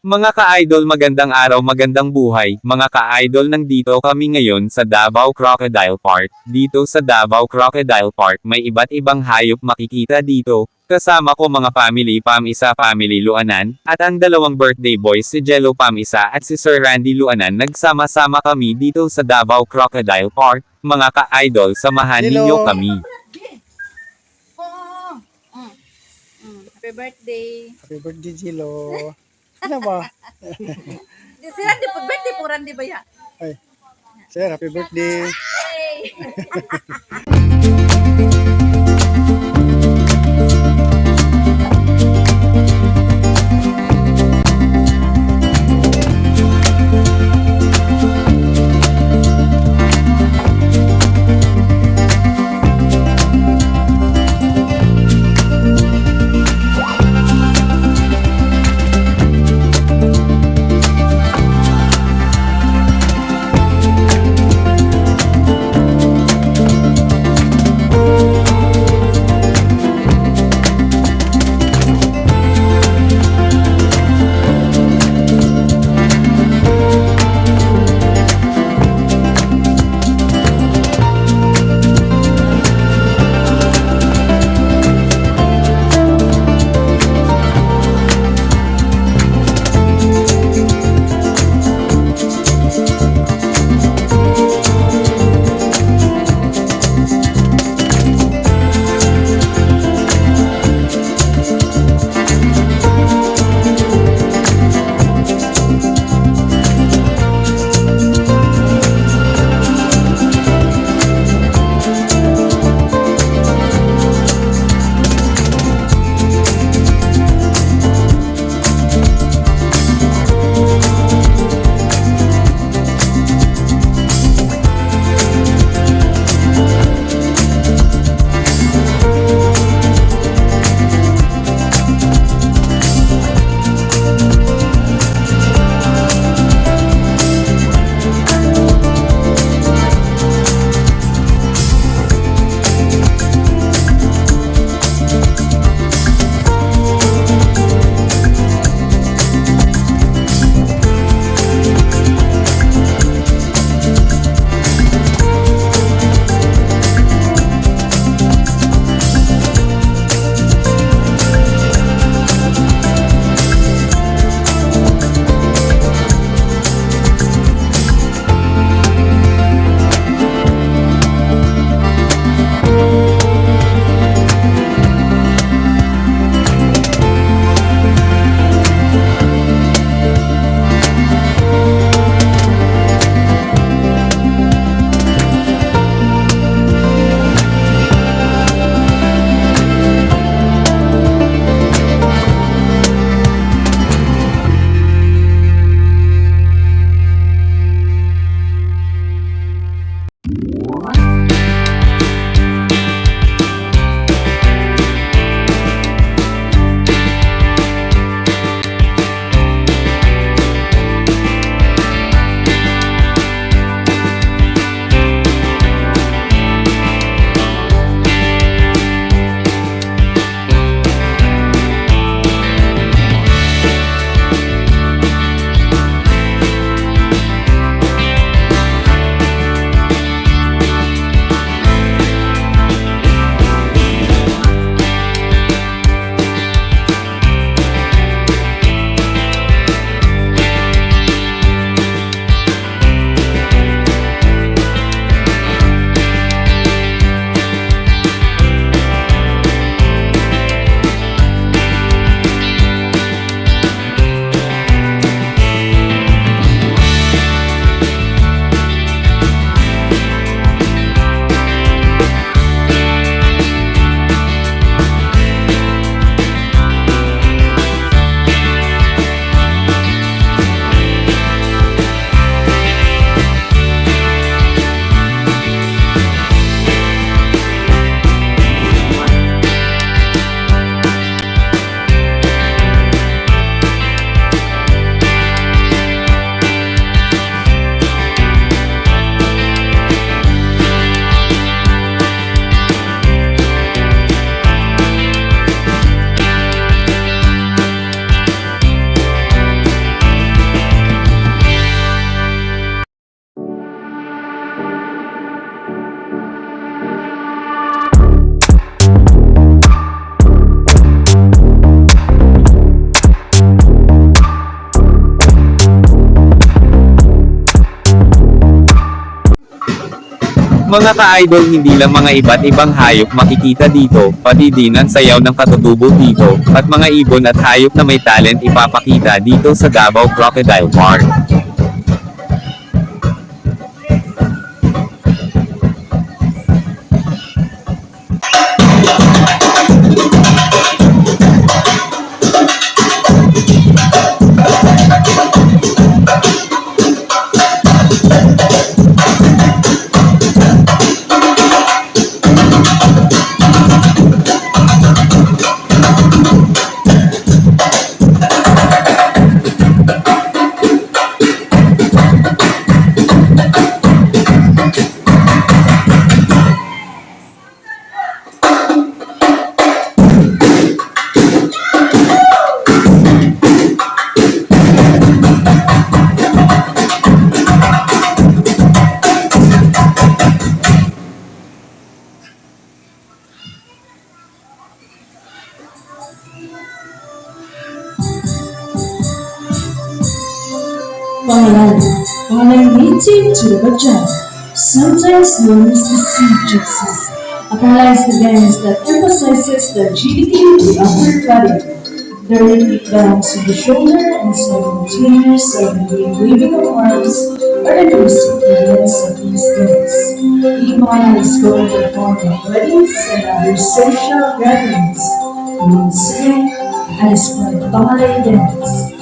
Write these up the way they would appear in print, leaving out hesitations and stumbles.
Mga ka-idol, magandang araw, magandang buhay. Mga ka-idol, nandito kami ngayon sa Davao Crocodile Park. Dito sa Davao Crocodile Park may iba't ibang hayop makikita dito. Kasama ko mga family Pam Isa, family Luanan, at ang dalawang birthday boys si Jello Pam Isa at si Sir Randy Luanan. Nagsama-sama kami dito sa Davao Crocodile Park. Mga ka-idol, samahan Jello. ninyo kami. Oo. Happy birthday. Happy birthday, Jilo. Ano ba? Si Randy po, birthday po Randy ba yan? Ay, sir, happy birthday. Hey! Mga ka-idol, hindi lang mga iba't ibang hayop makikita dito, pati din ang sayaw ng katutubo dito, at mga ibon at hayop na may talent ipapakita dito sa Davao Crocodile Park. Pangalan native to the Bajan, sometimes known as the sea gypsies, a polarized dance that emphasizes the agility of the upper body, the rhythmic bounce of the shoulder, and simultaneous waving of arms are the basic ingredients of these dance. Iman is going to perform at weddings and other social gatherings, once again, and is for the Pangalay dance.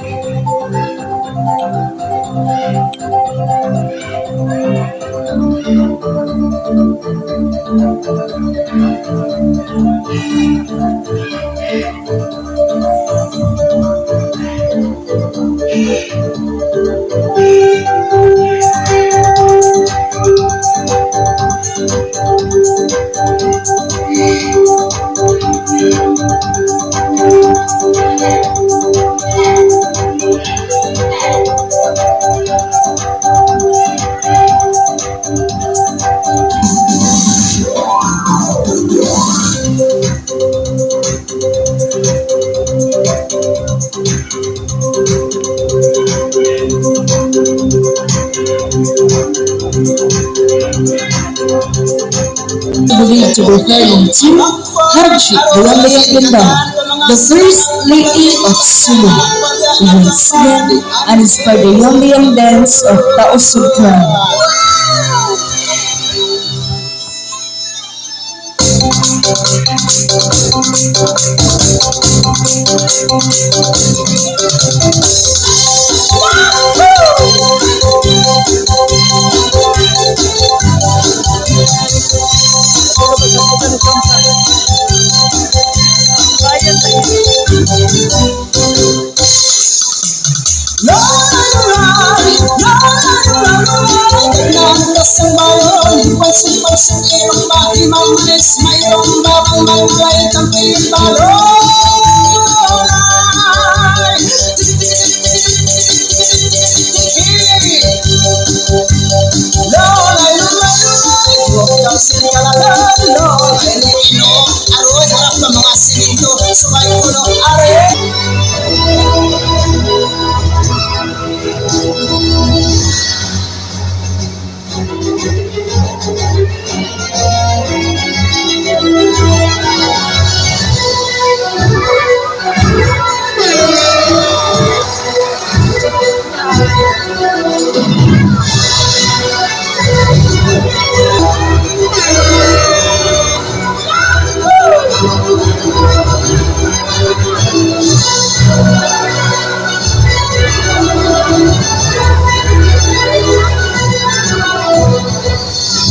Believed to be referring to Haji Rwanda Ganda, the first lady of Sulu, once again and inspired the Yombian dance of Taosukan.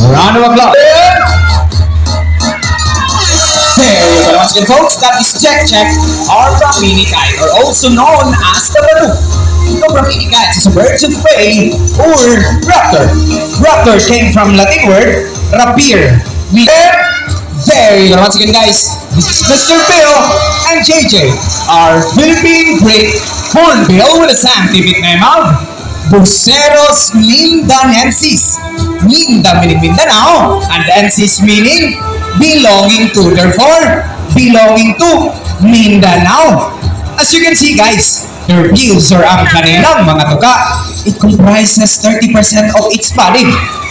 Round of applause. There you go. Once again, folks, that is Jack Jack, or Raminikai, or also known as the Baru. The Raminikai is a bird of prey or raptor. Raptor came from Latin word rapier. There you go. Once again, guys, this is Mr. Bill and JJ, our Philippine Great Hornbill with a scientific name of Buceros lindanensis. Linda meaning Mindanao, and ensis meaning belonging to, therefore belonging to Mindanao. As you can see, guys, their gills or ang kanilang mga tuka. It comprises 30% of its body.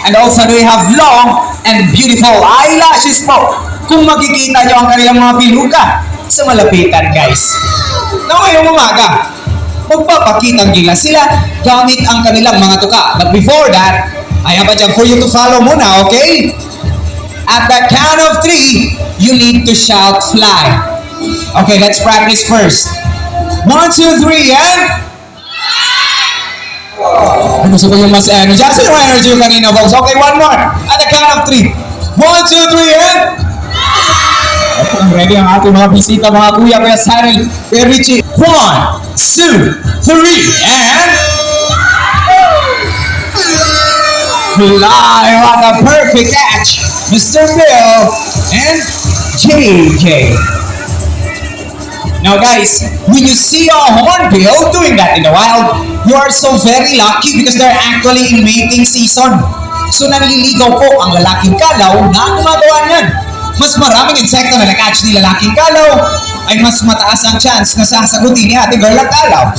And also they have long and beautiful eyelashes po. Kung makikita nyo ang kanilang mga piluka sa malapitan guys. Na ngayong umaga, magpapakitang gilas sila gamit ang kanilang mga tuka. But before that, I have a job for you to follow muna, okay? At the count of 3, you need to shout fly. Okay, let's practice first. 1, 2, 3, and... Gusto ko yung mas energy. Saan yung energy yung kanina, folks? Okay, one more. At the count of 3. 1, 2, 3, and... Okay, I'm ready ang ating mga bisita, mga kuya, kuya Cyril, kuya Richie. 1, 2, 3, and... Fly! What a perfect catch! Mr. Bill and JJ. Now guys, when you see a hornbill doing that in the wild, you are so very lucky because they're actually in mating season. So nanliligaw po ang lalaking kalaw na gumagawa niyan. Mas maraming insekto na na-catch ni lalaking kalaw ay mas mataas ang chance na sasagutin ni ate girl ang kalaw.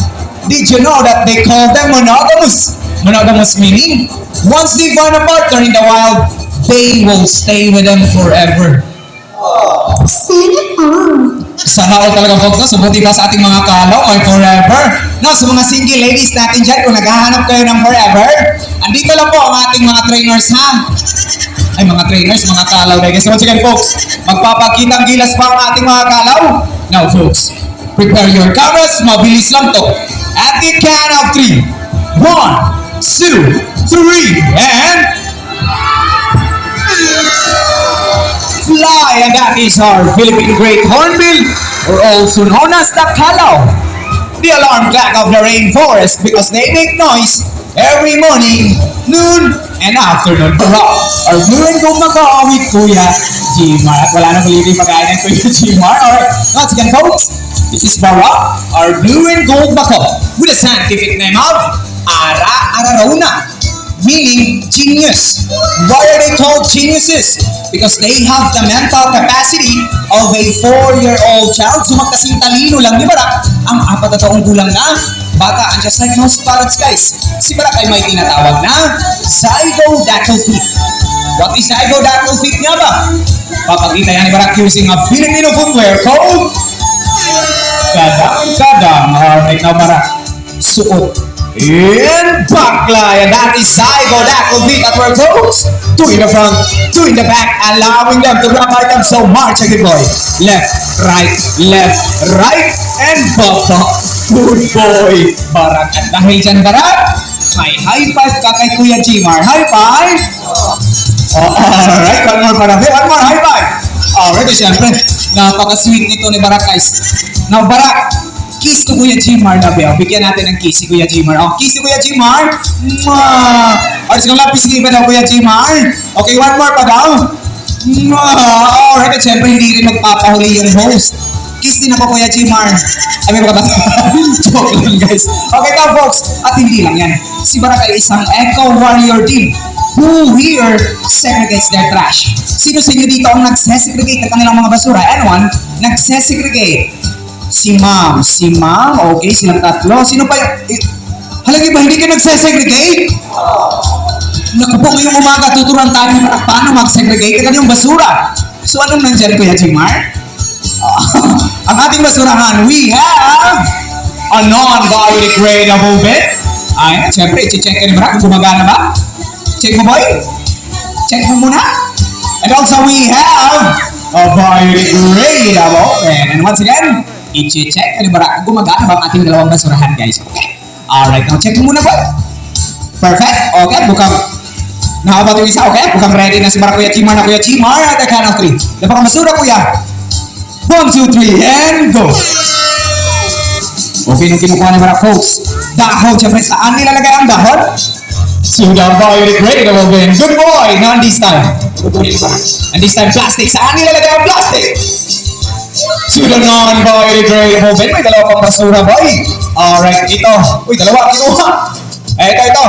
Did you know that they call them monogamous? Monogamous meaning, once they find a partner in the wild, they will stay with them forever. Sana all talaga folks, no? Subuti pa sa ating mga kalaw ay forever. No, sa mga single ladies natin dyan, kung naghahanap kayo ng forever, andito lang po ang ating mga trainers ha. Ay mga trainers, mga kalaw. Guys, once again folks, magpapakitang gilas pa ang ating mga kalaw. Now folks, prepare your cameras, mabilis lang to. At the count of 3, 1, 2, 3, and... Fly, and that is our Philippine Great Hornbill, or also known as the Kalaw. The alarm clock of the rainforest because they make noise every morning, noon, and afternoon. Our blue and gold macaw with Kuya Jimar. At wala na ulit yung pagkain ng Kuya Jimar. Alright, once again folks, this is Barak, our blue and gold macaw with a scientific name of Ara Ararauna, meaning genius. Why are they called geniuses? Because they have the mental capacity of a 4-year-old child. So magkasing talino lang ni Barak ang 4 na taong gulang na bata. And just like most parents guys, si Barak ay may tinatawag na zygodactyl feet. What is zygodactyl feet nga ba? Papakita yan ni Barak using a Filipino footwear called Kadang. Alright, now Barak, suot in bakla, and that is zygodactyl feet at work folks. 2 in the front, 2 in the back, allowing them to grab items. So march a good boy. Left, right, and baba. Good boy, Barak. At dahil dyan, Barak, may high five ka kay Kuya Jimar. High five! Alright, one more Barak. One more high five. Alright, siyempre, napaka-sweet nito ni Barak guys. Now Barak, kiss ko Kuya Jimar na ba? Bigyan natin ng kiss si Kuya Jimar. Oh, kiss si Kuya Jimar. Alright, kung lapis ni ba daw Kuya Jimar? Okay, one more pa daw. Alright, at syempre hindi rin magpapahuli yung host. Kiss din ako Kuya Jimar. Ay, may mga joke lang guys. Okay ka folks, at hindi lang yan. Si Barak ay isang eco warrior din who here segregates their trash. Sino sa inyo dito ang nagsesegregate ng kanilang mga basura? Anyone? Nagsesegregate? Si ma'am, okay, silang tatlo. Sino pa yung... halagi ba, hindi ka nagsesegregate? Naku po, ngayong umaga, tuturuan tayo paano mag-segregate ng basura. So, anong nandyan, Kuya Jimar? Ang ating basurahan, we have a non-biodegradable bin. Ay, siyempre, i-check ka ni Barak kung gumagana ba? Check mo, boy? Check mo muna. And also, we have a biodegradable bin. And once again, i-check ka ni Barak kung gumagana ba ang ating dalawang basurahan, guys. Okay? Alright, now check mo muna, boy. Perfect. Okay, bukang... Nakabat yung isa, okay? Bukang ready na si Barak, Kuya Jimar na Kuya Jimar. At the count of 3. Napaka masura, Kuya. 1, 2, 3, and go! Okay, nung kinukuha ni Barak, folks. Dahon, syempre, saan nilalagay ang dahon? So, the biodegradable bin. Good boy! Not this time. And this time, plastic. Saan nilalagay ang plastic? So, the non-biodegradable bin. May dalawa pang basura, boy. Alright, ito. Uy, dalawa, kinuha. Ito.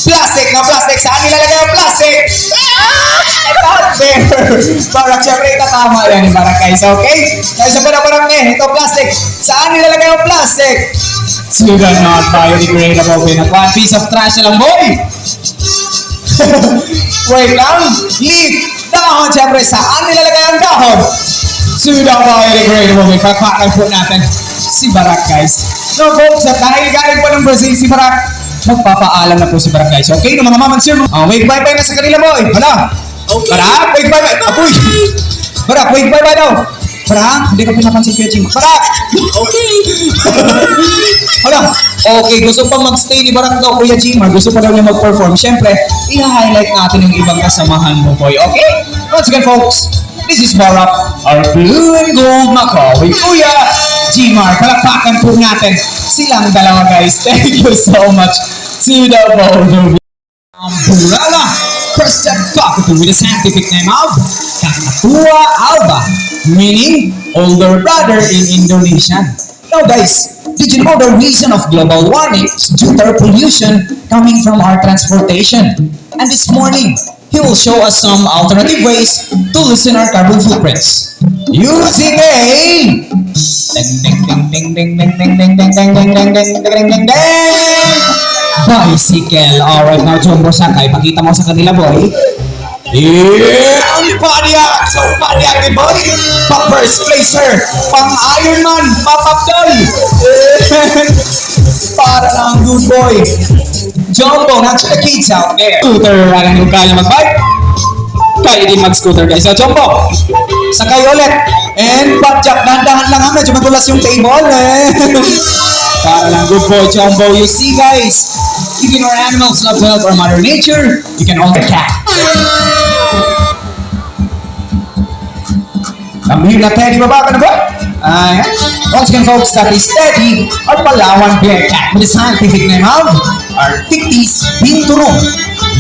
Plastic na plastic. Saan nilalagay ang plastic? Ito, there. Barak, syempre, itatama yan ni Barak, guys. Okay? Kaya sa Barak, ito, plastic. Saan nilalagay ang plastic? Sugar not biodegradable peanut. One piece of trash na lang, boy! Wait lang. Leaf. Dahon, syempre, saan nilalagay ang dahon? Sugar biodegradable peanut. Pagpakan po natin si Barak, guys. No, folks, at dahil galing po ng Brazil si Barak, magpapaalam na po si Barak, guys. Okay, no, mga mamansir. Wait, bye-bye na sa kanila, boy. Hala. Barak, wait, bye-bye. Apoy. Barak, wait, bye-bye daw. Barak, hindi ka pinapansin Kuya Jim. Barak! Okay! Hala, okay, gusto pa mag-stay ni Barak daw, Kuya Jim. Gusto pa daw niya mag-perform. Siyempre, i-highlight natin yung ibang kasamahan mo, boy. Okay? Once again, folks, this is Barak, our blue and gold Macaulay. Kuya Jimar, palakpakan po natin silang dalawa, guys. Thank you so much to the both of you. Umbrella crested cockatoo with the scientific name of Kakatua alba, meaning older brother in Indonesian. Now guys, did you know the reason of global warming is due to pollution coming from our transportation? And this morning, he will show us some alternative ways to loosen our carbon footprints. Using a ding ding ding ding ding ding ding ding ding ding ding ding ding ding ding bicycle. Alright, now Jumbo Sakay, pakita mo sa kanila, boy. Yeah! Ang paniyak! So paniyak ni boy! Pa-first placer! Pang-Ironman! Pa-Papdol! Para lang good boy! Jumbo, not to the kids out there. Scooter, alam yung kaya mag-bike? Kaya din mag-scooter, guys. So, Jumbo, sakay ulit. And backjack, dahan-dahan lang ha. Medyo madulas yung table, Para lang good boy, Jumbo. You see, guys, even our animals love to help our mother nature, you can hold the cat. Amir na Teddy, baba ka na ba? Ayan. Once again, folks, that is Teddy, our Palawan bear cat with the scientific name of Arctictis binturong,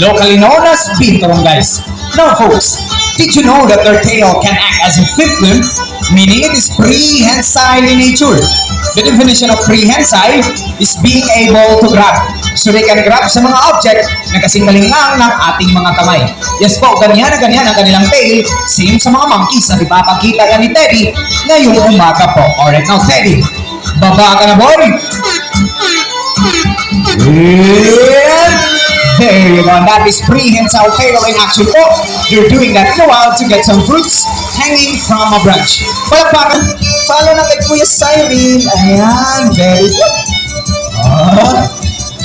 locally known as binturong, guys. Now, folks, did you know that their tail can act as a fifth limb, meaning it is prehensile in nature? The definition of prehensile is being able to grab. So they can grab sa mga object na kasing galing lang ng ating mga kamay. Yes po, ganyan na ganyan ang kanilang tail. Same sa mga monkeys na ipapakita yan ni Teddy ngayong umaga po. Alright, now Teddy, baba ka na, boy! And there you go. That is prehensile tail in action po. You're doing that in a while to get some fruits hanging from a branch. Palakpakan. Follow na kay Kuya Cyril. Ayan, very good.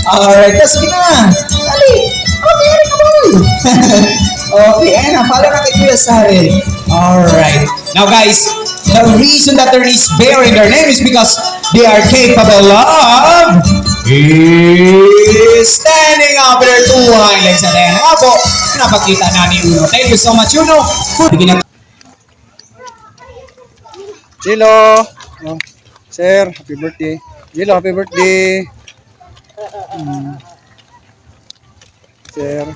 Alright, sige na. Dali. Okay, rin ka, boy. Okay, ayan na. Follow na kay Kuya Cyril. Alright. Now guys, the reason that there is bear in their name is because they are capable of standing up with their two hind legs. At ayan nga po, napakita namin Uno. Thank you so much, Uno. Jilo. Oh, sir, happy birthday. Jilo, happy birthday. Sir.